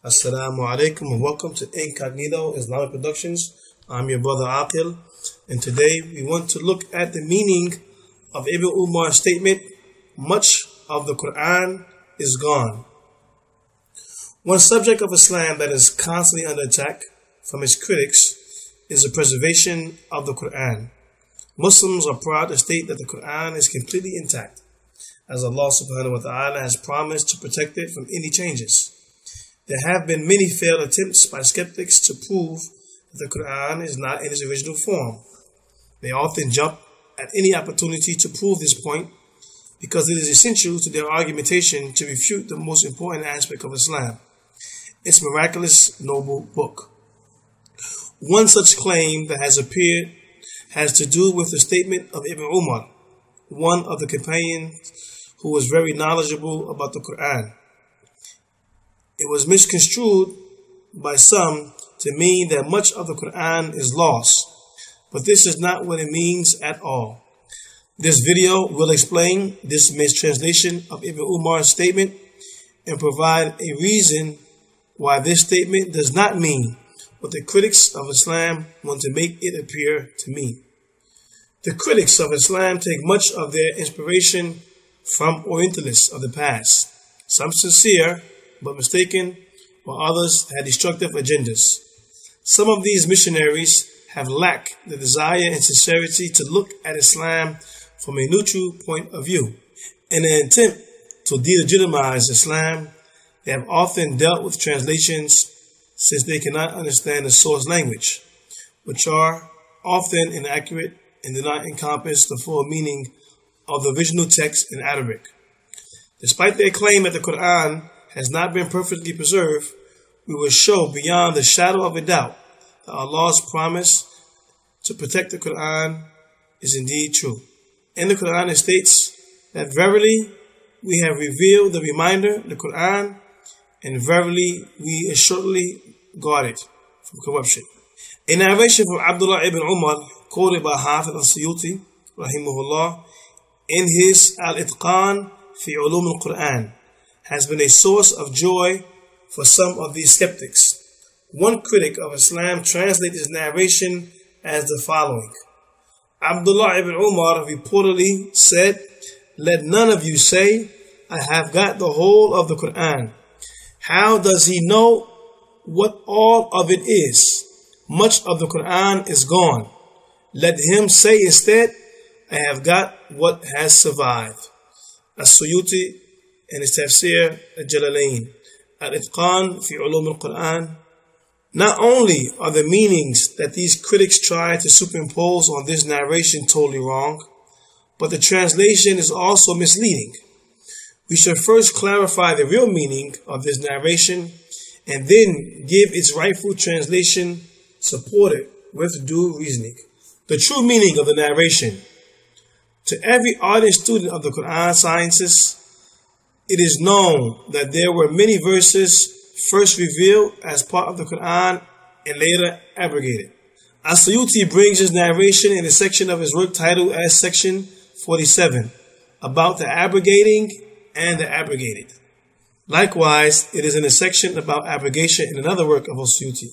Assalamu alaikum and welcome to Incognito Islamic Productions. I'm your brother Aqil, and today we want to look at the meaning of Ibn Umar's statement, much of the Qur'an is gone. One subject of Islam that is constantly under attack from its critics is the preservation of the Qur'an. Muslims are proud to state that the Qur'an is completely intact, as Allah subhanahu wa ta'ala has promised to protect it from any changes. There have been many failed attempts by skeptics to prove that the Qur'an is not in its original form. They often jump at any opportunity to prove this point because it is essential to their argumentation to refute the most important aspect of Islam, its miraculous noble book. One such claim that has appeared has to do with the statement of Ibn Umar, one of the companions who was very knowledgeable about the Qur'an. It was misconstrued by some to mean that much of the Qur'an is lost, but this is not what it means at all. This video will explain this mistranslation of Ibn Umar's statement and provide a reason why this statement does not mean what the critics of Islam want to make it appear to mean. The critics of Islam take much of their inspiration from Orientalists of the past, some sincere but mistaken, while others had destructive agendas. Some of these missionaries have lacked the desire and sincerity to look at Islam from a neutral point of view. In an attempt to delegitimize Islam, they have often dealt with translations since they cannot understand the source language, which are often inaccurate and do not encompass the full meaning of the original text in Arabic. Despite their claim that the Qur'an has not been perfectly preserved, we will show beyond the shadow of a doubt that Allah's promise to protect the Qur'an is indeed true. In the Qur'an it states that verily we have revealed the reminder, the Qur'an, and verily we assuredly guard it from corruption. A narration from Abdullah ibn Umar, quoted by Hafiz al-Suyuti, rahimahullah, in his Al-Itqan fi Ulum al-Qur'an, has been a source of joy for some of these skeptics. One critic of Islam translates his narration as the following. Abdullah ibn Umar reportedly said, "Let none of you say, I have got the whole of the Qur'an. How does he know what all of it is? Much of the Qur'an is gone. Let him say instead, I have got what has survived." As-Suyuti in his Tafsir al-Jalalain, Al-Itqan fi Ulum al-Qur'an. Not only are the meanings that these critics try to superimpose on this narration totally wrong, but the translation is also misleading. We should first clarify the real meaning of this narration and then give its rightful translation supported with due reasoning. The true meaning of the narration. To every ardent student of the Qur'an sciences, it is known that there were many verses first revealed as part of the Qur'an and later abrogated. As-Suyuti brings his narration in a section of his work titled as Section 47, about the abrogating and the abrogated. Likewise, it is in a section about abrogation in another work of As-Suyuti,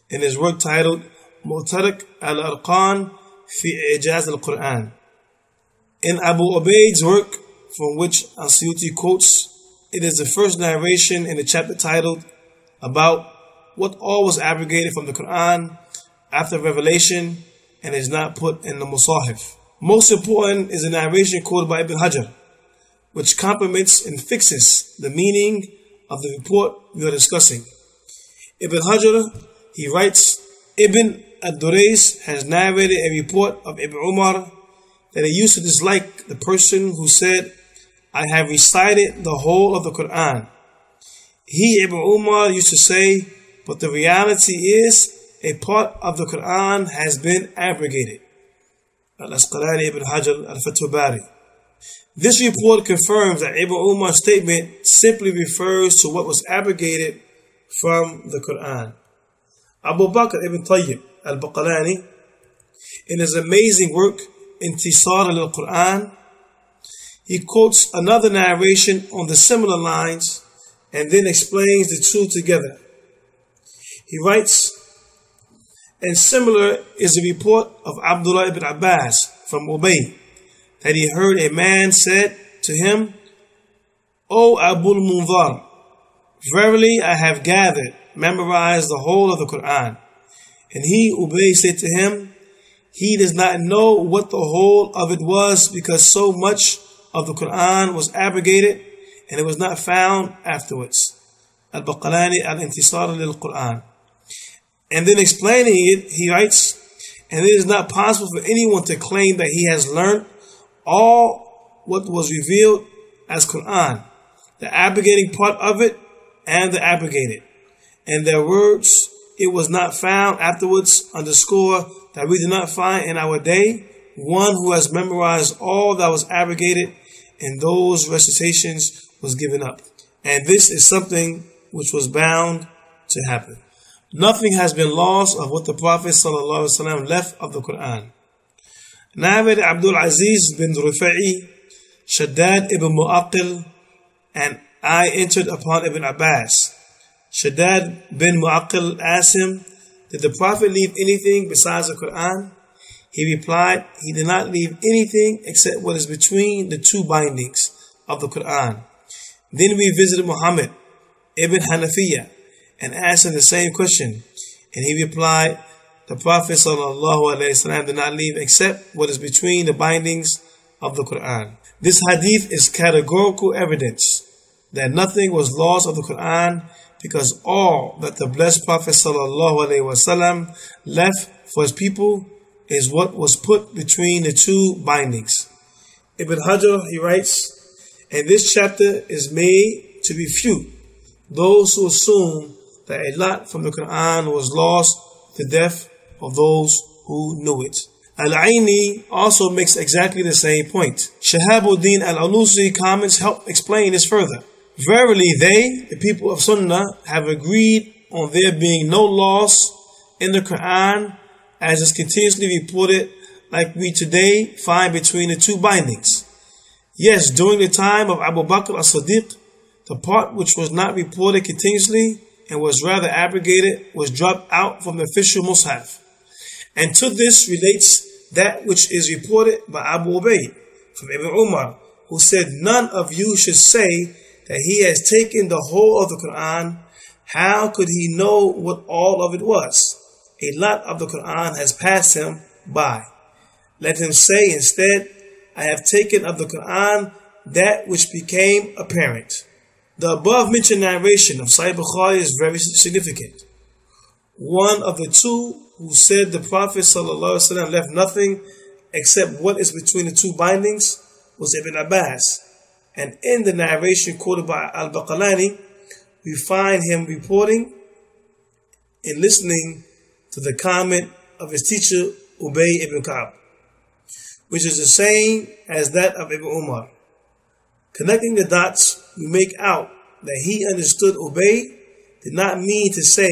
in his work titled Mu'tarak al-Arqan fi Ijaz al-Qur'an. In Abu Ubaid's work, from which As-Suyuti quotes, it is the first narration in the chapter titled about what all was abrogated from the Qur'an after revelation and is not put in the Musahif. Most important is the narration quoted by Ibn Hajar, which complements and fixes the meaning of the report we are discussing. Ibn Hajar, he writes, Ibn ad-Durais has narrated a report of Ibn Umar that he used to dislike the person who said, I have recited the whole of the Qur'an. He, Ibn Umar, used to say, but the reality is a part of the Qur'an has been abrogated. Al-Asqalani Ibn Hajar al-Fath Bari. This report confirms that Ibn Umar's statement simply refers to what was abrogated from the Qur'an. Abu Bakr ibn Tayyib al-Baqalani, in his amazing work, Intisar al-Qur'an, he quotes another narration on the similar lines and then explains the two together. He writes, and similar is the report of Abdullah ibn Abbas from Ubay, that he heard a man said to him, O Abul Munzar, verily I have gathered, memorized the whole of the Qur'an. And he, Ubay, said to him, he does not know what the whole of it was, because so much of the Qur'an was abrogated and it was not found afterwards. Al-Baqalani al-Intisar lil-Qur'an. And then explaining it, he writes, and it is not possible for anyone to claim that he has learned all what was revealed as Qur'an, the abrogating part of it and the abrogated. And their words, it was not found afterwards, underscore that we do not find in our day one who has memorized all that was abrogated and those recitations was given up. And this is something which was bound to happen. Nothing has been lost of what the Prophet ﷺ left of the Qur'an. Narrated Abdul Aziz bin Rufa'i, Shaddad ibn Mu'aqil, and I entered upon Ibn Abbas. Shaddad bin Mu'aqil asked him, did the Prophet leave anything besides the Qur'an? He replied, he did not leave anything except what is between the two bindings of the Qur'an. Then we visited Muhammad ibn Hanafiya and asked him the same question. And he replied, the Prophet ﷺ did not leave except what is between the bindings of the Qur'an. This hadith is categorical evidence that nothing was lost of the Qur'an, because all that the blessed Prophet ﷺ left for his people is what was put between the two bindings. Ibn Hajar, he writes, and this chapter is made to refute those who assume that a lot from the Qur'an was lost to the death of those who knew it. Al-Aini also makes exactly the same point. Shahabuddin al-Alusi comments help explain this further. Verily they, the people of Sunnah, have agreed on there being no loss in the Qur'an, as is continuously reported, like we today find between the two bindings. Yes, during the time of Abu Bakr as-Siddiq, the part which was not reported continuously and was rather abrogated was dropped out from the official Mus'haf. And to this relates that which is reported by Abu Ubayd from Ibn Umar, who said, none of you should say that he has taken the whole of the Qur'an. How could he know what all of it was? A lot of the Qur'an has passed him by. Let him say instead, I have taken of the Qur'an that which became apparent. The above mentioned narration of Sahih Bukhari is very significant. One of the two who said the Prophet ﷺ left nothing except what is between the two bindings was Ibn Abbas. And in the narration quoted by Al-Baqalani, we find him reporting and listening to the comment of his teacher Ubay ibn Ka'b, which is the same as that of Ibn Umar. Connecting the dots, we make out that he understood Ubay did not mean to say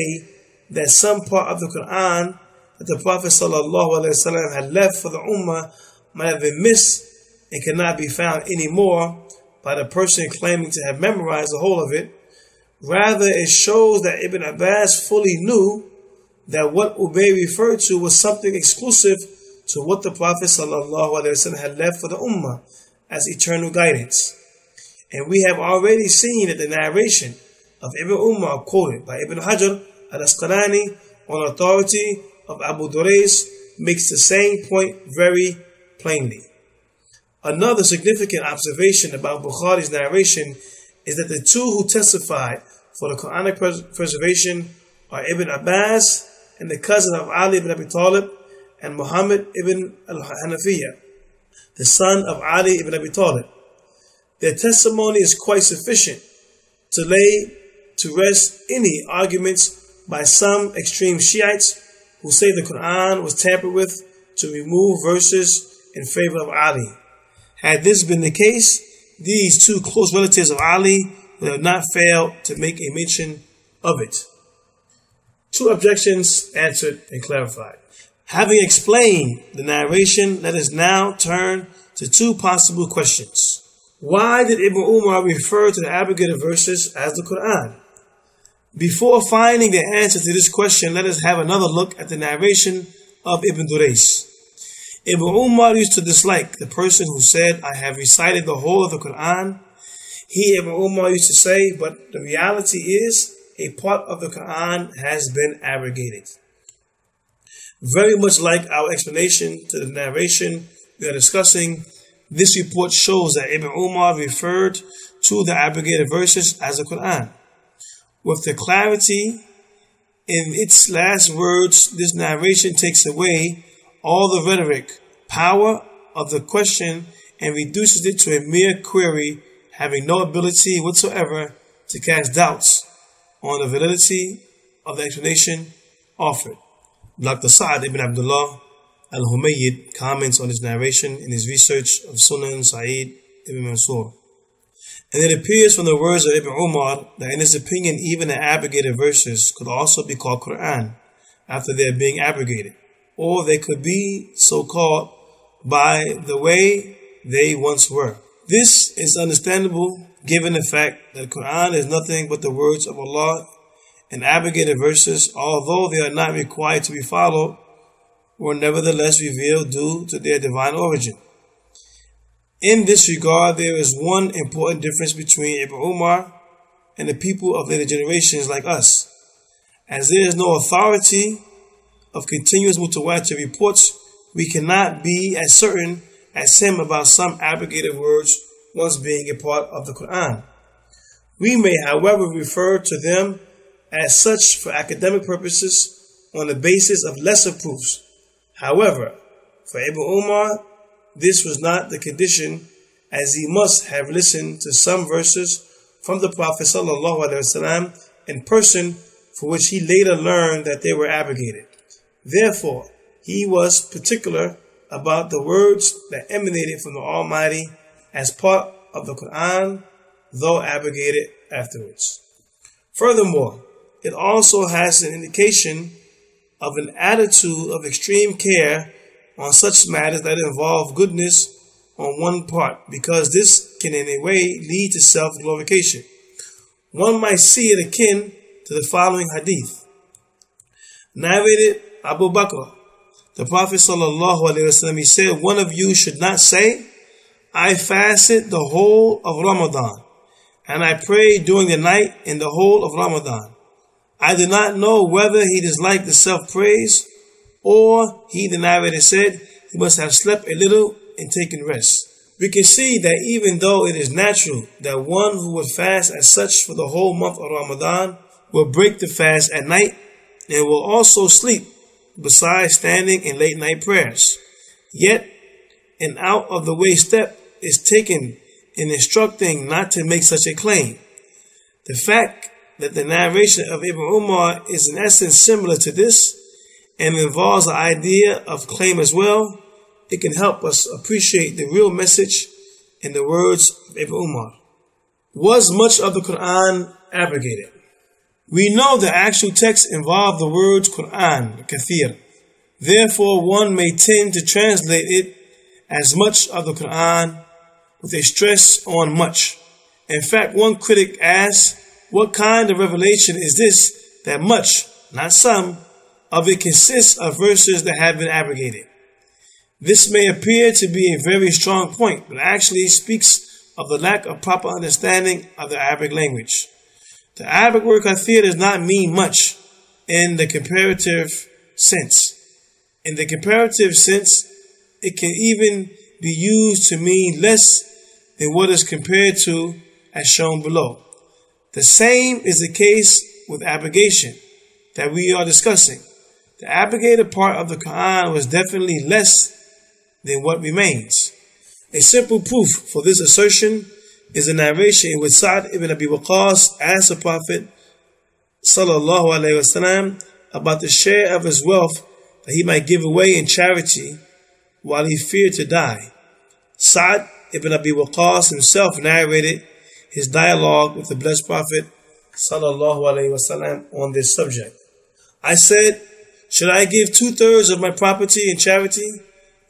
that some part of the Qur'an that the Prophet ﷺ had left for the Ummah might have been missed and cannot be found anymore by the person claiming to have memorized the whole of it. Rather, it shows that Ibn Abbas fully knew that what Ubay referred to was something exclusive to what the Prophet ﷺ had left for the Ummah as eternal guidance. And we have already seen that the narration of Ibn Umar quoted by Ibn Hajar al-Asqalani on authority of Abu Durais makes the same point very plainly. Another significant observation about Bukhari's narration is that the two who testified for the Quranic preservation are Ibn Abbas and the cousin of Ali ibn Abi Talib and Muhammad ibn al-Hanafiya, the son of Ali ibn Abi Talib. Their testimony is quite sufficient to lay to rest any arguments by some extreme Shiites who say the Quran was tampered with to remove verses in favor of Ali. Had this been the case, these two close relatives of Ali would have not failed to make a mention of it. Two objections answered and clarified. Having explained the narration, let us now turn to two possible questions. Why did Ibn Umar refer to the abrogated verses as the Qur'an? Before finding the answer to this question, let us have another look at the narration of Ibn Durais. Ibn Umar used to dislike the person who said, I have recited the whole of the Qur'an. He, Ibn Umar, used to say, but the reality is, a part of the Qur'an has been abrogated. Very much like our explanation to the narration we are discussing, this report shows that Ibn Umar referred to the abrogated verses as the Qur'an. With the clarity in its last words, this narration takes away all the rhetoric, power of the question, and reduces it to a mere query, having no ability whatsoever to cast doubts on the validity of the explanation offered. Dr. Sa'ad ibn Abdullah al-Humayyid comments on this narration in his research of Sunan Sa'id ibn Mansur. And it appears from the words of Ibn Umar that in his opinion even the abrogated verses could also be called Qur'an after they are being abrogated, or they could be so called by the way they once were. This is understandable given the fact that Qur'an is nothing but the words of Allah, and abrogated verses, although they are not required to be followed, were nevertheless revealed due to their divine origin. In this regard, there is one important difference between Ibn Umar and the people of later generations like us. As there is no authority of continuous mutawatir reports, we cannot be as certain as him about some abrogated words once being a part of the Qur'an. We may, however, refer to them as such for academic purposes on the basis of lesser proofs. However, for Ibn Umar, this was not the condition, as he must have listened to some verses from the Prophet ﷺ in person, for which he later learned that they were abrogated. Therefore, he was particular about the words that emanated from the Almighty as part of the Qur'an, though abrogated afterwards. Furthermore, it also has an indication of an attitude of extreme care on such matters that involve goodness on one part, because this can in a way lead to self-glorification. One might see it akin to the following hadith. Narrated Abu Bakr, the Prophet ﷺ, he said, one of you should not say, I fasted the whole of Ramadan, and I prayed during the night in the whole of Ramadan. I do not know whether he disliked the self-praise, or he, the narrator, said he must have slept a little and taken rest. We can see that even though it is natural that one who would fast as such for the whole month of Ramadan will break the fast at night and will also sleep besides standing in late night prayers, yet an out of the way step is taken in instructing not to make such a claim. The fact that the narration of Ibn Umar is in essence similar to this and involves the idea of claim as well, it can help us appreciate the real message in the words of Ibn Umar. Was much of the Qur'an abrogated? We know the actual text involved the words Qur'an, kathir. Therefore, one may tend to translate it as much of the Qur'an with a stress on much. In fact, one critic asks, what kind of revelation is this that much, not some, of it consists of verses that have been abrogated? This may appear to be a very strong point, but actually speaks of the lack of proper understanding of the Arabic language. The Arabic word kathir does not mean much in the comparative sense. In the comparative sense, it can even be used to mean less than what is compared to as shown below. The same is the case with abrogation that we are discussing. The abrogated part of the Qur'an was definitely less than what remains. A simple proof for this assertion is a narration in which Sa'd ibn Abi Waqqas asked the Prophet ﷺ about the share of his wealth that he might give away in charity while he feared to die. Sa'd ibn Abi Waqqas himself narrated his dialogue with the blessed Prophet ﷺ on this subject. I said, should I give 2/3 of my property in charity?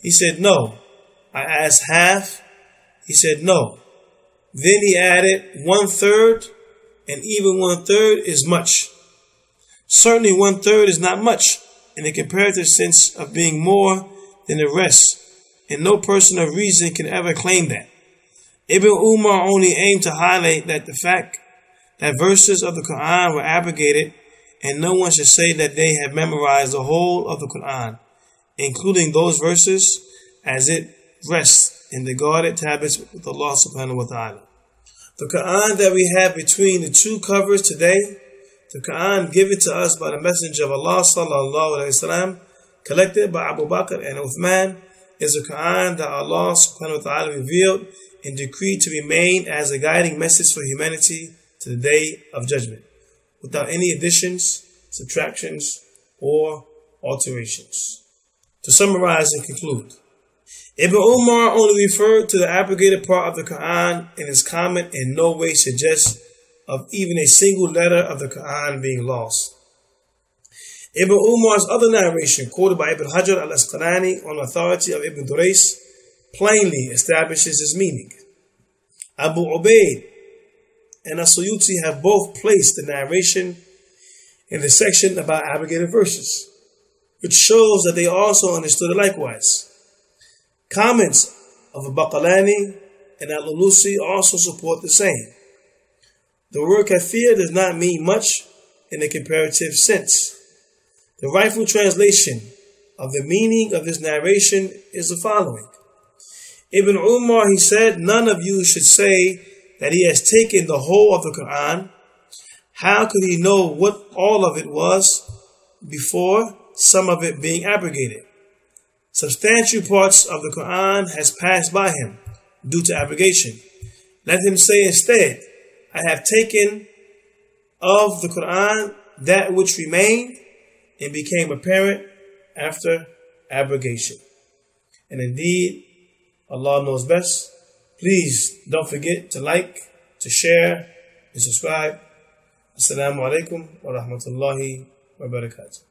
He said, no. I asked half. He said, no. Then he added 1/3, and even 1/3 is much. Certainly 1/3 is not much in the comparative sense of being more than the rest, and no person of reason can ever claim that. Ibn Umar only aimed to highlight that the fact that verses of the Qur'an were abrogated, and no one should say that they have memorized the whole of the Qur'an, including those verses as it rests in the guarded tablets with Allah subhanahu wa ta'ala. The Qur'an that we have between the two covers today, the Qur'an given to us by the Messenger of Allah sallallahu alayhi wasallam, collected by Abu Bakr and Uthman, is a Qur'an that Allah subhanahu wa ta'ala revealed and decreed to remain as a guiding message for humanity to the day of judgment, without any additions, subtractions, or alterations. To summarize and conclude, Ibn Umar only referred to the abrogated part of the Qur'an, and his comment in no way suggests of even a single letter of the Qur'an being lost. Ibn Umar's other narration, quoted by Ibn Hajar al-Asqalani on authority of Ibn Durais, plainly establishes his meaning. Abu Ubaid and As-Suyuti have both placed the narration in the section about abrogated verses, which shows that they also understood it likewise. Comments of Al-Baqalani and Al-Ulusi also support the same. The word kafir does not mean much in a comparative sense. The rightful translation of the meaning of this narration is the following. Ibn Umar, he said, none of you should say that he has taken the whole of the Qur'an. How could he know what all of it was before some of it being abrogated? Substantial parts of the Qur'an has passed by him due to abrogation. Let him say instead, I have taken of the Qur'an that which remained and became apparent after abrogation. And indeed, Allah knows best. Please don't forget to like, to share, and subscribe. Assalamu alaikum wa rahmatullahi wa barakatuh.